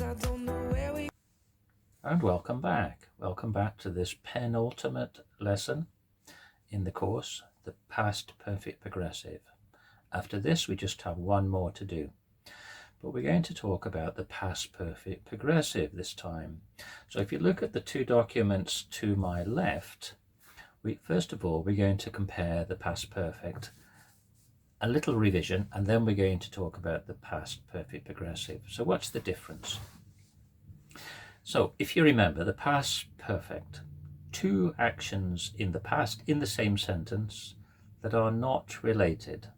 And welcome back. Welcome back to this penultimate lesson in the course, the past perfect progressive. After this, we just have one more to do. But we're going to talk about the past perfect progressive this time. So if you look at the two documents to my left, first of all, we're going to compare the past perfect, a little revision, and then we're going to talk about the past perfect progressive. So what's the difference? So if you remember the past perfect, two actions in the past in the same sentence that are not related.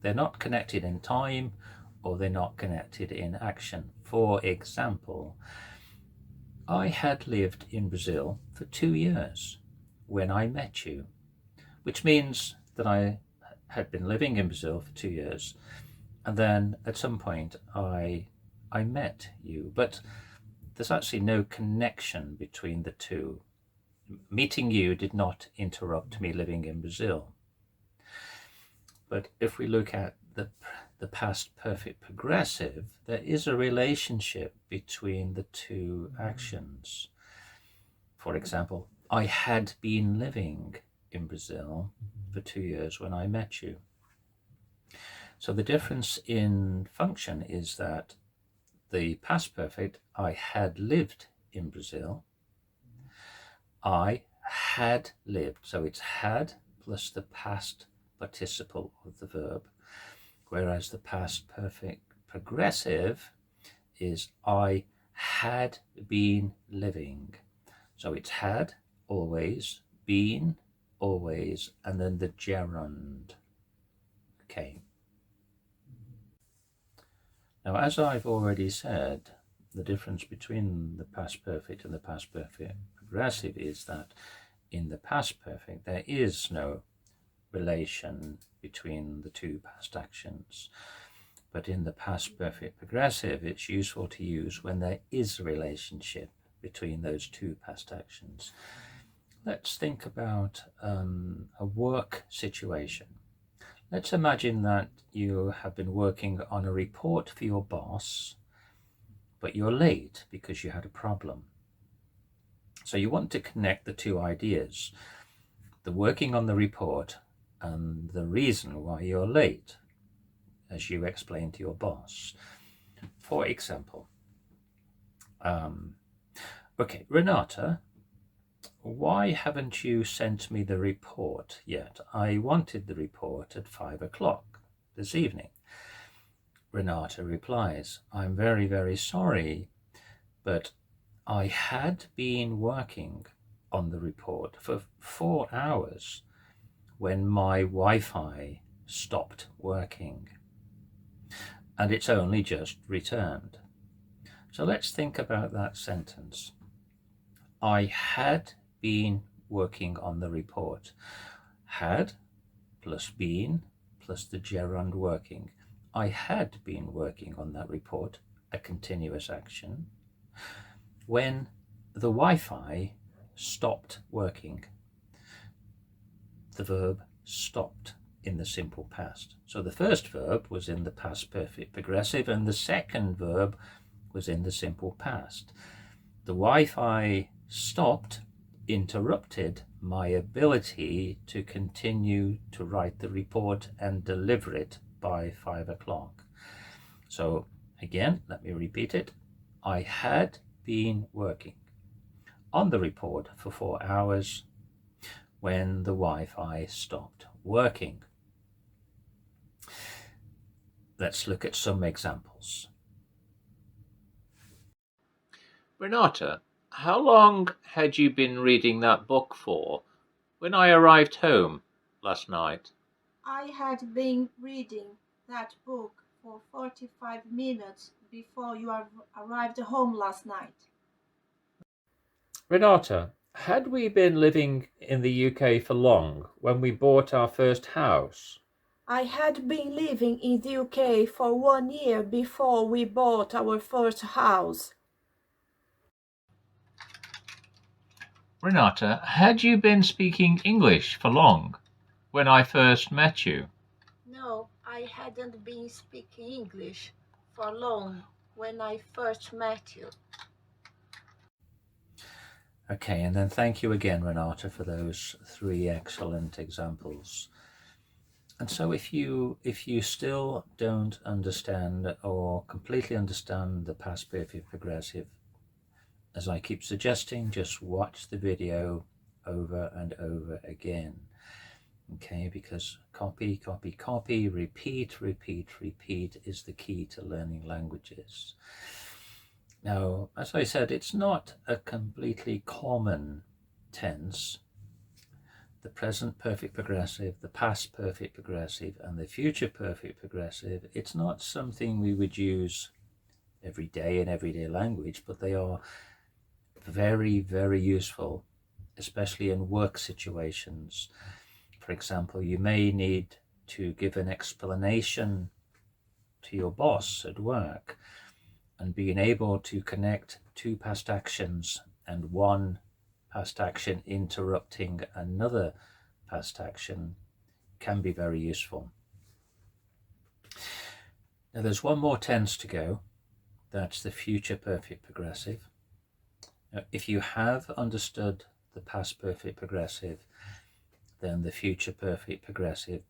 They're not connected in time or they're not connected in action. For example, I had lived in Brazil for 2 years when I met you, which means that I had been living in Brazil for 2 years, and then at some point I met you, but there's actually no connection between the two. Meeting you did not interrupt me living in Brazil. But if we look at the past perfect progressive, there is a relationship between the two actions. For example, I had been living in Brazil for 2 years when I met you. So the difference in function is that the past perfect, I had lived in Brazil. I had lived. So it's had plus the past participle of the verb. Whereas the past perfect progressive is I had been living. So it's had, always, been, always, and then the gerund came. Now, as I've already said, the difference between the past perfect and the past perfect progressive is that in the past perfect, there is no relation between the two past actions. But in the past perfect progressive, it's useful to use when there is a relationship between those two past actions. Let's think about a work situation. Let's imagine that you have been working on a report for your boss, but you're late because you had a problem. So you want to connect the two ideas, the working on the report and the reason why you're late, as you explain to your boss. For example, okay, Renata, why haven't you sent me the report yet? I wanted the report at 5 o'clock this evening. Renata replies, I'm very, very sorry, but I had been working on the report for 4 hours when my Wi-Fi stopped working, and it's only just returned. So let's think about that sentence. I had been working on the report. Had plus been plus the gerund working. I had been working on that report, a continuous action, when the Wi-Fi stopped working. The verb stopped in the simple past. So the first verb was in the past perfect progressive and the second verb was in the simple past. The Wi-Fi stopped, interrupted my ability to continue to write the report and deliver it by 5 o'clock. So again, let me repeat it. I had been working on the report for 4 hours when the Wi-Fi stopped working. Let's look at some examples. Renata, how long had you been reading that book for when I arrived home last night? I had been reading that book for 45 minutes before you arrived home last night. Renata, had we been living in the UK for long when we bought our first house? I had been living in the UK for 1 year before we bought our first house. Renata, had you been speaking English for long when I first met you? No, I hadn't been speaking English for long when I first met you. Okay, and then thank you again, Renata, for those 3 excellent examples. And so if you still don't understand or completely understand the past perfect progressive, as I keep suggesting, just watch the video over and over again. Okay, because copy, copy, copy, repeat, repeat, repeat is the key to learning languages. Now, as I said, it's not a completely common tense. The present perfect progressive, the past perfect progressive, and the future perfect progressive, it's not something we would use every day in everyday language, but they are very, very useful, especially in work situations. For example, you may need to give an explanation to your boss at work, and being able to connect 2 past actions and 1 past action interrupting another past action can be very useful. Now there's one more tense to go. That's the future perfect progressive. Now, if you have understood the past perfect progressive, then the future perfect progressive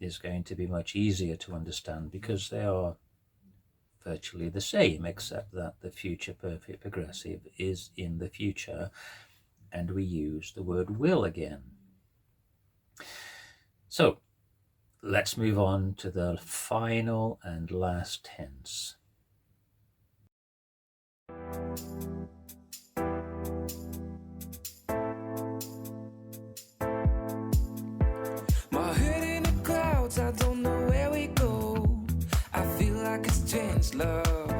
is going to be much easier to understand, because they are virtually the same, except that the future perfect progressive is in the future and we use the word will again. So let's move on to the final and last tense. My head in the clouds, I don't know where we go. I feel like it's changed, love.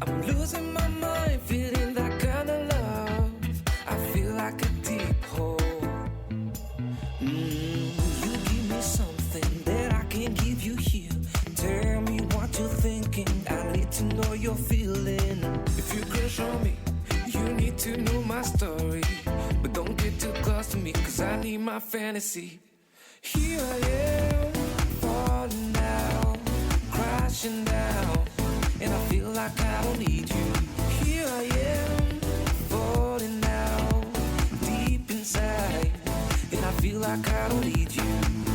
I'm losing my mind, feeling that kind of love. I feel like a deep hole. You give me something that I can't give you here. Tell me what you're thinking, I need to know you're feeling. If you crush on me, you need to know my story. But don't get too close to me, cause I need my fantasy. Here I am, falling down, crashing down, and I feel like I don't need you. Here I am, falling down, deep inside, and I feel like I don't need you.